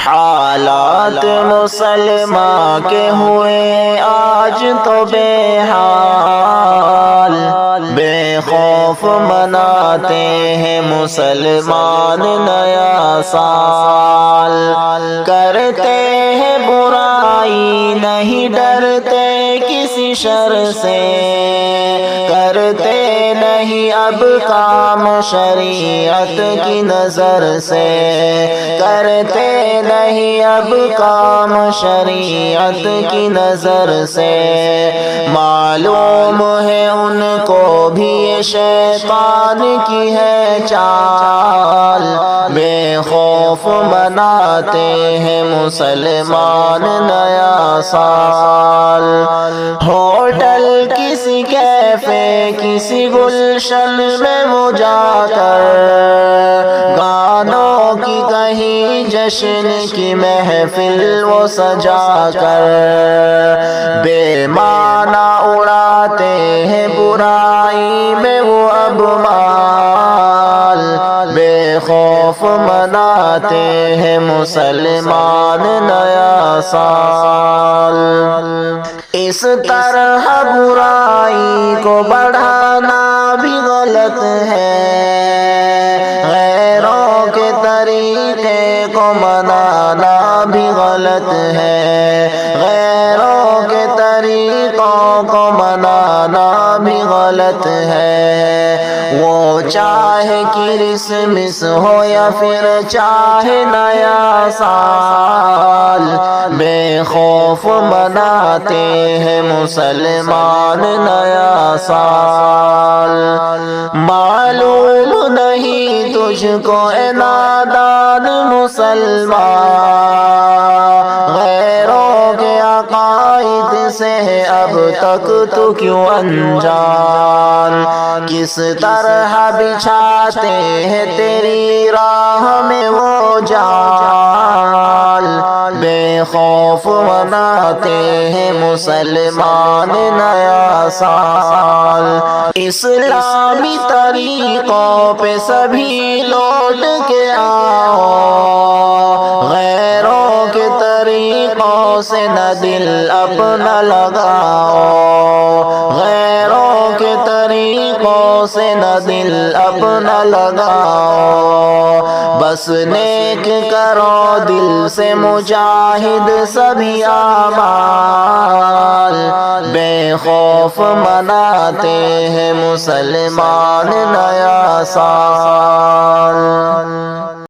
حالات مسلمان کے ہوئے آج تو بے حال، بے خوف مناتے ہیں مسلمان نیا سال، کرتے ہیں برائی نہیں ڈرتے کسی شر سے، کرتے نہیں اب کام شریعت کی نظر سے، کرتے نہیں اب کام شریعت کی نظر سے، معلوم ہے ان کو بھی یہ شیطان کی ہے چال، بے خوف مناتے ہیں مسلمان نیا سال، ہوٹل کسی کیفے کسی گلشن میں وہ جا کر، گانوں کی کہیں جشن کی محفل وہ سجا کر، بے معنی اڑاتے ہیں برائی میں وہ اب مال، بے خوف مناتے ہیں مسلمان نیا سال، اس طرح برائی کو بڑھانا بھی غلط ہے، غیروں کے طریقے کو منانا بھی غلط ہے، غیروں کے طریقوں کو منانا بھی غلط ہے، وہ چاہے کرسمس ہو یا پھر چاہے نیا سال، بے خوف مناتے ہیں مسلمان نیا سال، معلوم نہیں تجھ کو اے نادان مسلمان، غیروں کے عقائد سے اب تک تو کیوں انجان، کس طرح بچھاتے ہیں تیری راہ میں وہ جال، بے خوف مناتے ہیں مسلمان نیا سال، اسلامی طریقوں پہ سبھی لوٹ کے آؤ، غیروں کے طریقوں سے نہ دل اپنا لگاؤ، غیروں کے طریقوں سے نہ دل اپنا لگاؤ، بس نیک کرو دل سے مجاہد سبھی اعمال، بے خوف مناتے ہیں مسلمان نیا سال۔